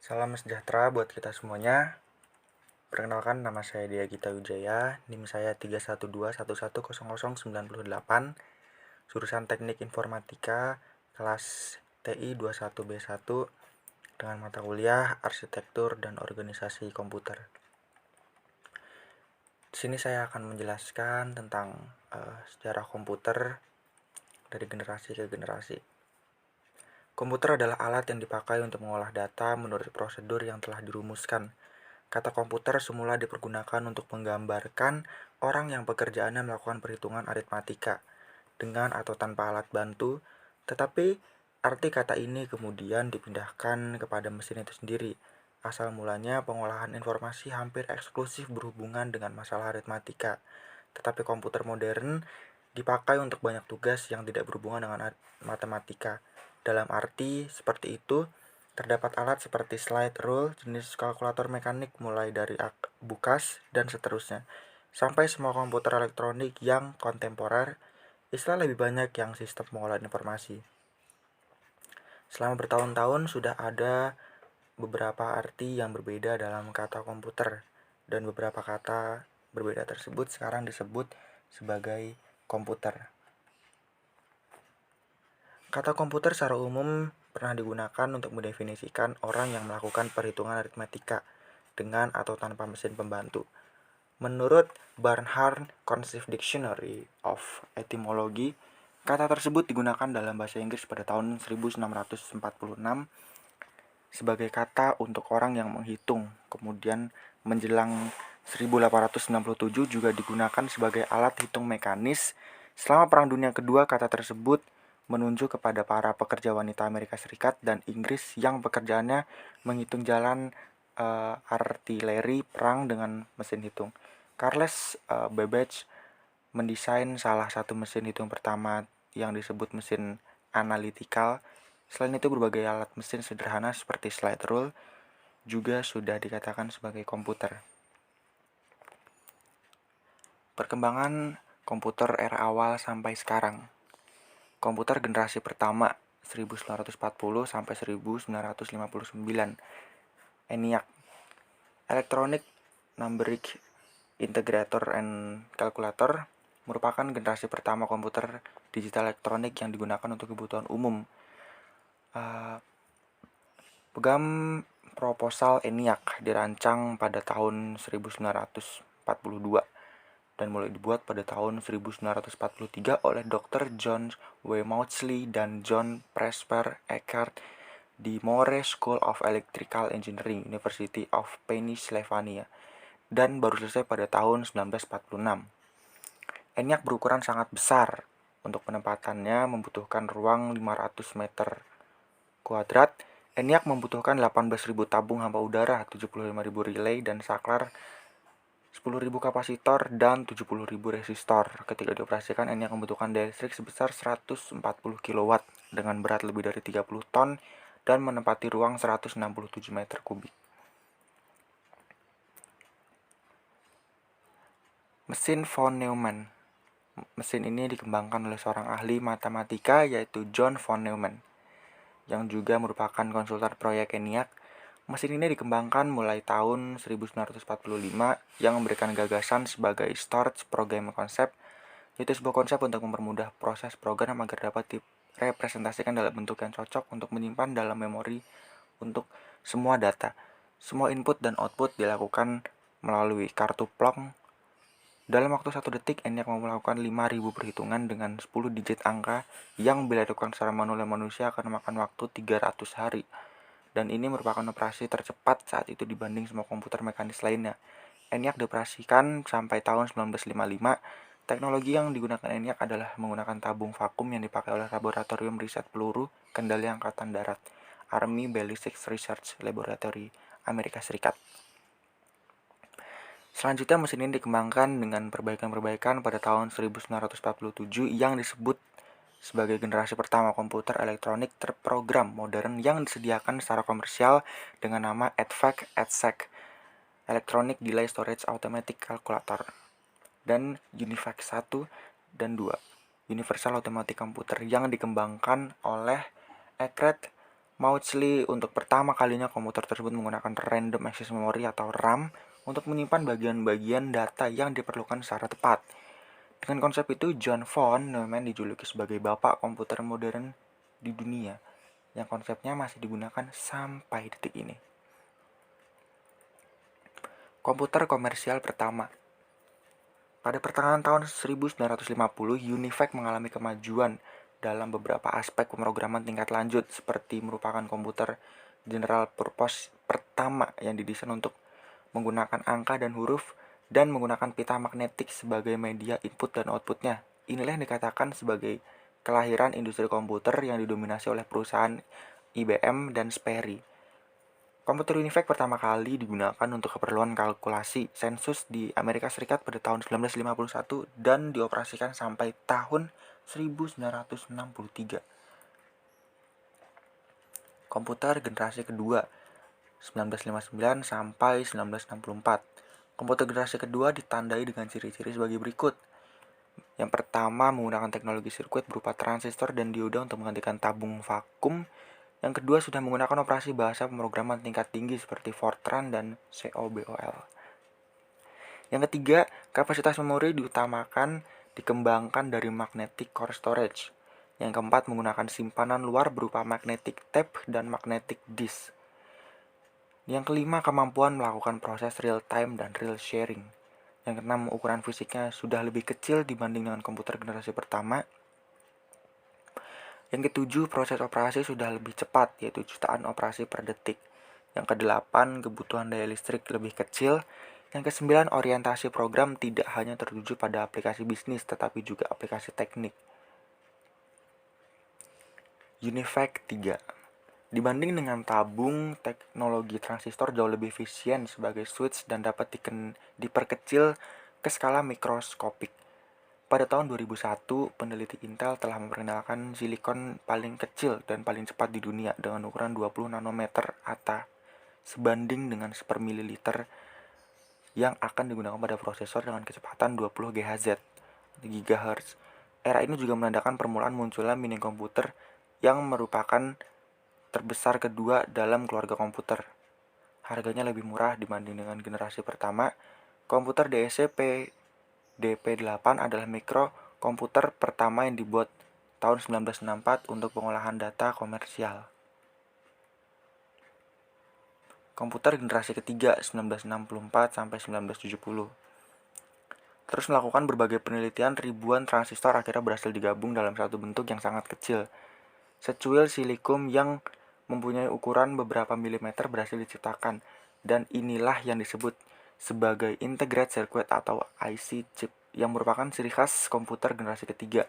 Salam sejahtera buat kita semuanya. Perkenalkan, nama saya Dia Gita Wijaya, NIM saya 312110098, jurusan Teknik Informatika, kelas TI 21B1 dengan mata kuliah Arsitektur dan Organisasi Komputer. Di sini saya akan menjelaskan tentang sejarah komputer dari generasi ke generasi. Komputer adalah alat yang dipakai untuk mengolah data menurut prosedur yang telah dirumuskan. Kata komputer semula dipergunakan untuk menggambarkan orang yang pekerjaannya melakukan perhitungan aritmatika dengan atau tanpa alat bantu, tetapi arti kata ini kemudian dipindahkan kepada mesin itu sendiri. Asal mulanya pengolahan informasi hampir eksklusif berhubungan dengan masalah aritmatika, tetapi komputer modern dipakai untuk banyak tugas yang tidak berhubungan dengan matematika. Dalam arti seperti itu, terdapat alat seperti slide rule, jenis kalkulator mekanik mulai dari bukas, dan seterusnya. Sampai semua komputer elektronik yang kontemporer, istilah lebih banyak yang sistem pengolahan informasi. Selama bertahun-tahun sudah ada beberapa arti yang berbeda dalam kata komputer, dan beberapa kata berbeda tersebut sekarang disebut sebagai komputer. Kata komputer secara umum pernah digunakan untuk mendefinisikan orang yang melakukan perhitungan aritmatika dengan atau tanpa mesin pembantu. Menurut Barnhart Concise Dictionary of Etymology, kata tersebut digunakan dalam bahasa Inggris pada tahun 1646 sebagai kata untuk orang yang menghitung. Kemudian menjelang 1867 juga digunakan sebagai alat hitung mekanis. Selama Perang Dunia Kedua, kata tersebut menunjuk kepada para pekerja wanita Amerika Serikat dan Inggris yang pekerjaannya menghitung jalan artileri perang dengan mesin hitung. Charles Babbage mendesain salah satu mesin hitung pertama yang disebut mesin analytical. Selain itu, berbagai alat mesin sederhana seperti slide rule juga sudah dikatakan sebagai komputer. Perkembangan komputer era awal sampai sekarang. Komputer generasi pertama 1940 sampai 1959. ENIAC, Electronic Numeric Integrator and Calculator, merupakan generasi pertama komputer digital elektronik yang digunakan untuk kebutuhan umum. Program proposal ENIAC dirancang pada tahun 1942 dan mulai dibuat pada tahun 1943 oleh Dr. John W. Maudsley dan John Presper Eckert di Moore School of Electrical Engineering, University of Pennsylvania, dan baru selesai pada tahun 1946. ENIAC berukuran sangat besar. Untuk penempatannya membutuhkan ruang 500 meter kuadrat. ENIAC membutuhkan 18.000 tabung hampa udara, 75.000 relay dan saklar, 10.000 kapasitor, dan 70.000 resistor. Ketika dioperasikan, ENIAC membutuhkan daya listrik sebesar 140 kW dengan berat lebih dari 30 ton dan menempati ruang 167 meter kubik. Mesin von Neumann. Mesin ini dikembangkan oleh seorang ahli matematika yaitu John von Neumann, yang juga merupakan konsultan proyek ENIAC. Mesin ini dikembangkan mulai tahun 1945 yang memberikan gagasan sebagai Storage Programming Concept, yaitu sebuah konsep untuk mempermudah proses program agar dapat direpresentasikan dalam bentuk yang cocok untuk menyimpan dalam memori untuk semua data. Semua input dan output dilakukan melalui kartu plong. Dalam waktu 1 detik, ENIAC mau melakukan 5.000 perhitungan dengan 10 digit angka yang bila dilakukan secara manual manusia akan memakan waktu 300 hari. Dan ini merupakan operasi tercepat saat itu dibanding semua komputer mekanis lainnya. ENIAC dioperasikan sampai tahun 1955. Teknologi yang digunakan ENIAC adalah menggunakan tabung vakum yang dipakai oleh Laboratorium Riset Peluru Kendali Angkatan Darat, Army Ballistics Research Laboratory, Amerika Serikat. Selanjutnya, mesin ini dikembangkan dengan perbaikan-perbaikan pada tahun 1947 yang disebut sebagai generasi pertama komputer elektronik terprogram modern yang disediakan secara komersial dengan nama EDSEC, Electronic Delay Storage Automatic Calculator, dan UNIVAC 1 dan 2, Universal Automatic Computer, yang dikembangkan oleh Eckert Maudsley untuk pertama kalinya komputer tersebut menggunakan Random Access Memory atau RAM untuk menyimpan bagian-bagian data yang diperlukan secara tepat. Dengan konsep itu, John von Neumann dijuluki sebagai bapak komputer modern di dunia, yang konsepnya masih digunakan sampai detik ini. Komputer komersial pertama. Pada pertengahan tahun 1950, UNIVAC mengalami kemajuan dalam beberapa aspek pemrograman tingkat lanjut, seperti merupakan komputer general purpose pertama yang didesain untuk menggunakan angka dan huruf dan menggunakan pita magnetik sebagai media input dan outputnya. Inilah yang dikatakan sebagai kelahiran industri komputer yang didominasi oleh perusahaan IBM dan Sperry. Komputer UNIVAC pertama kali digunakan untuk keperluan kalkulasi sensus di Amerika Serikat pada tahun 1951 dan dioperasikan sampai tahun 1963. Komputer generasi kedua 1959 sampai 1964. Komputer generasi kedua ditandai dengan ciri-ciri sebagai berikut. Yang pertama, menggunakan teknologi sirkuit berupa transistor dan dioda untuk menggantikan tabung vakum. Yang kedua, sudah menggunakan operasi bahasa pemrograman tingkat tinggi seperti Fortran dan COBOL. Yang ketiga, kapasitas memori diutamakan dikembangkan dari magnetic core storage. Yang keempat, menggunakan simpanan luar berupa magnetic tape dan magnetic disk. Yang kelima, kemampuan melakukan proses real time dan real sharing. Yang keenam, ukuran fisiknya sudah lebih kecil dibanding dengan komputer generasi pertama. Yang ketujuh, proses operasi sudah lebih cepat, yaitu jutaan operasi per detik. Yang kedelapan, kebutuhan daya listrik lebih kecil. Yang kesembilan, orientasi program tidak hanya tertuju pada aplikasi bisnis, tetapi juga aplikasi teknik. UNIVAC 3. Dibanding dengan tabung, teknologi transistor jauh lebih efisien sebagai switch dan dapat diperkecil ke skala mikroskopik. Pada tahun 2001, peneliti Intel telah memperkenalkan silikon paling kecil dan paling cepat di dunia dengan ukuran 20 nanometer atau sebanding dengan sepermililiter yang akan digunakan pada prosesor dengan kecepatan 20 GHz. Era ini juga menandakan permulaan munculnya mini komputer yang merupakan terbesar kedua dalam keluarga komputer. Harganya lebih murah dibanding dengan generasi pertama. Komputer DSP-DP8 adalah mikrokomputer pertama yang dibuat tahun 1964 untuk pengolahan data komersial. Komputer generasi ketiga 1964 sampai 1970. Terus melakukan berbagai penelitian, ribuan transistor akhirnya berhasil digabung dalam satu bentuk yang sangat kecil. Secuil silicium yang mempunyai ukuran beberapa milimeter berhasil diciptakan, dan inilah yang disebut sebagai integrated circuit atau IC chip yang merupakan ciri khas komputer generasi ketiga.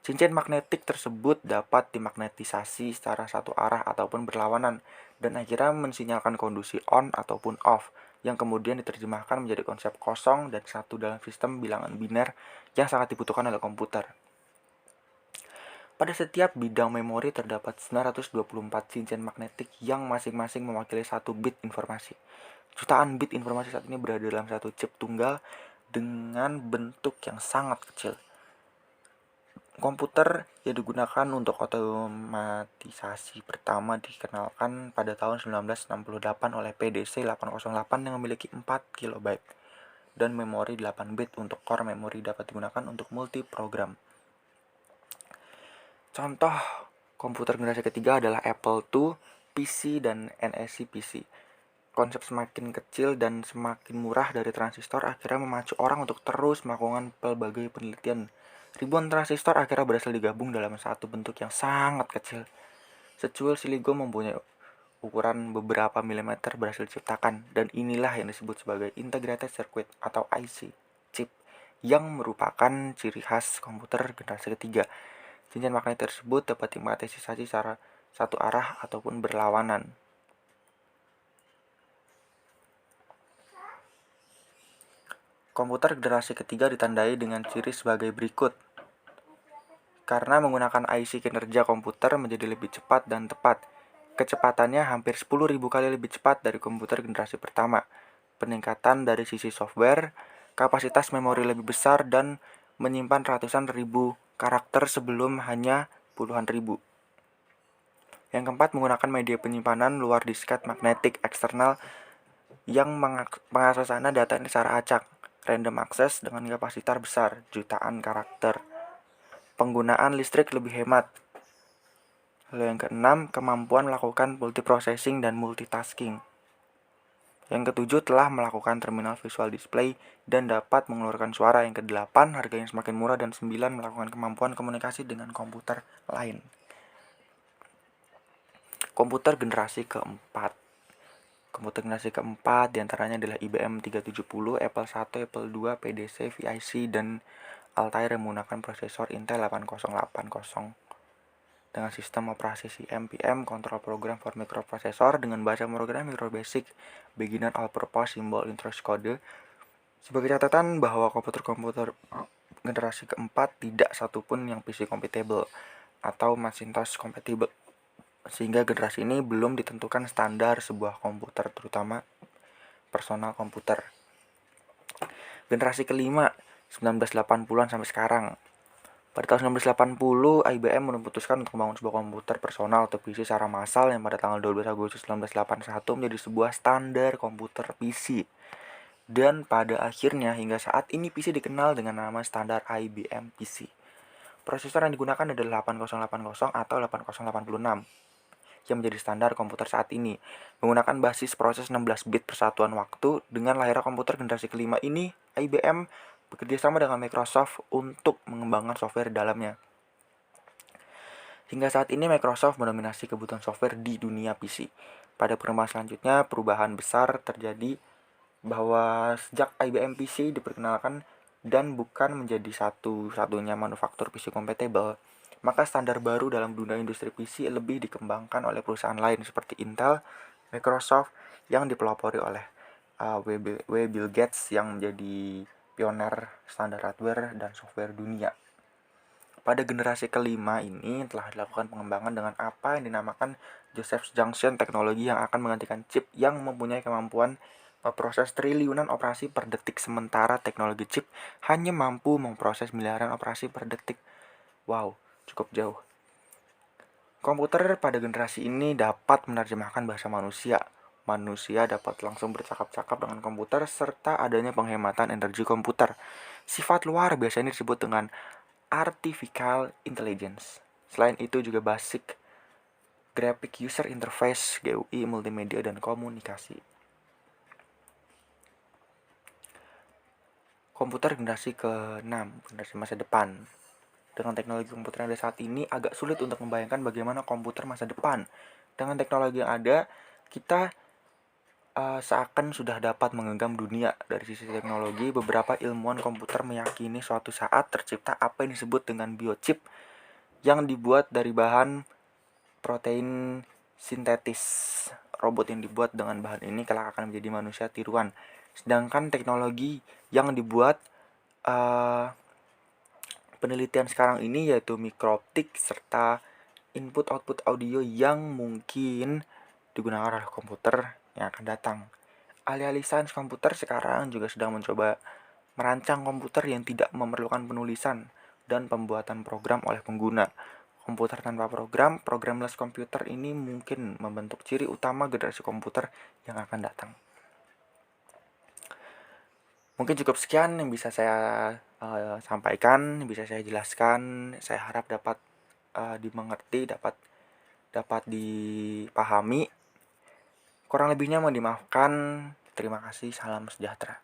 Cincin magnetik tersebut dapat dimagnetisasi secara satu arah ataupun berlawanan dan akhirnya mensinyalkan kondisi on ataupun off yang kemudian diterjemahkan menjadi konsep kosong dan satu dalam sistem bilangan biner yang sangat dibutuhkan oleh komputer. Pada setiap bidang memori terdapat 924 cincin magnetik yang masing-masing mewakili satu bit informasi. Jutaan bit informasi saat ini berada dalam satu chip tunggal dengan bentuk yang sangat kecil. Komputer yang digunakan untuk otomatisasi pertama dikenalkan pada tahun 1968 oleh PDC 808 yang memiliki 4 KB dan memori 8 bit. Untuk core memori dapat digunakan untuk multiprogram. Contoh komputer generasi ketiga adalah Apple II PC dan NEC PC. Konsep semakin kecil dan semakin murah dari transistor akhirnya memacu orang untuk terus melakukan pelbagai penelitian. Ribuan transistor akhirnya berhasil digabung dalam satu bentuk yang sangat kecil. Secuil silicium mempunyai ukuran beberapa milimeter berhasil diciptakan, dan inilah yang disebut sebagai integrated circuit atau IC chip yang merupakan ciri khas komputer generasi ketiga. Cincin magnet tersebut dapat dimagnetisasi secara satu arah ataupun berlawanan. Komputer generasi ketiga ditandai dengan ciri sebagai berikut. Karena menggunakan IC, kinerja komputer menjadi lebih cepat dan tepat. Kecepatannya hampir 10.000 kali lebih cepat dari komputer generasi pertama. Peningkatan dari sisi software, kapasitas memori lebih besar dan menyimpan ratusan ribu karakter sebelum hanya puluhan ribu. Yang keempat, menggunakan media penyimpanan luar disket magnetik eksternal yang mengaksesana data ini secara acak, random access dengan kapasitas besar, jutaan karakter. Penggunaan listrik lebih hemat. Lalu yang keenam, kemampuan melakukan multiprocessing dan multitasking. Yang ketujuh, telah melakukan terminal visual display dan dapat mengeluarkan suara. Yang kedelapan, harganya semakin murah. Dan 9, melakukan kemampuan komunikasi dengan komputer lain. Komputer generasi keempat. Komputer generasi keempat diantaranya adalah IBM 370, Apple I, Apple II, PDC, VIC, dan Altair yang menggunakan prosesor Intel 8080 dengan sistem operasi CMPM, Control Program for Microprocessor, dengan bahasa pemrograman Micro Basic, Beginner All Purpose Symbol Interest Code. Sebagai catatan bahwa komputer-komputer generasi keempat tidak satupun yang PC compatible atau Macintosh compatible, sehingga generasi ini belum ditentukan standar sebuah komputer, terutama personal komputer. Generasi kelima, 1980-an sampai sekarang. Pada tahun 1980, IBM memutuskan untuk membangun sebuah komputer personal atau PC secara massal yang pada tanggal 12 Agustus 1981 menjadi sebuah standar komputer PC. Dan pada akhirnya hingga saat ini PC dikenal dengan nama standar IBM PC. Prosesor yang digunakan adalah 8080 atau 8086 yang menjadi standar komputer saat ini. Menggunakan basis proses 16 bit persatuan waktu, dengan lahirnya komputer generasi kelima ini, IBM bekerja sama dengan Microsoft untuk mengembangkan software di dalamnya. Hingga saat ini Microsoft mendominasi kebutuhan software di dunia PC. Pada perkembangan selanjutnya, perubahan besar terjadi bahwa sejak IBM PC diperkenalkan dan bukan menjadi satu-satunya manufaktur PC compatible, maka standar baru dalam dunia industri PC lebih dikembangkan oleh perusahaan lain seperti Intel, Microsoft yang dipelopori oleh Bill Gates yang menjadi pioner standar hardware dan software dunia. Pada generasi kelima ini telah dilakukan pengembangan dengan apa yang dinamakan Joseph's Junction teknologi yang akan menggantikan chip yang mempunyai kemampuan memproses triliunan operasi per detik, sementara teknologi chip hanya mampu memproses miliaran operasi per detik. Wow, cukup jauh. Komputer pada generasi ini dapat menerjemahkan bahasa manusia. Manusia dapat langsung bercakap-cakap dengan komputer serta adanya penghematan energi komputer. Sifat luar biasa ini disebut dengan Artificial Intelligence. Selain itu juga Basic Graphic User Interface, GUI, multimedia, dan komunikasi. Komputer generasi ke-6, generasi masa depan. Dengan teknologi komputer yang ada saat ini, agak sulit untuk membayangkan bagaimana komputer masa depan. Dengan teknologi yang ada, kita seakan sudah dapat menggenggam dunia. Dari sisi teknologi, beberapa ilmuwan komputer meyakini suatu saat tercipta apa yang disebut dengan biochip yang dibuat dari bahan protein sintetis. Robot yang dibuat dengan bahan ini kelak akan menjadi manusia tiruan. Sedangkan teknologi yang dibuat penelitian sekarang ini yaitu mikrooptik serta input-output audio yang mungkin digunakan oleh komputer yang akan datang. Alih-alih sains komputer sekarang juga sedang mencoba merancang komputer yang tidak memerlukan penulisan dan pembuatan program oleh pengguna. Komputer tanpa program, programless komputer ini mungkin membentuk ciri utama generasi komputer yang akan datang. Mungkin cukup sekian yang bisa saya sampaikan, bisa saya jelaskan. Saya harap dapat dimengerti, dapat dipahami. Kurang lebihnya mohon dimaafkan. Terima kasih. Salam sejahtera.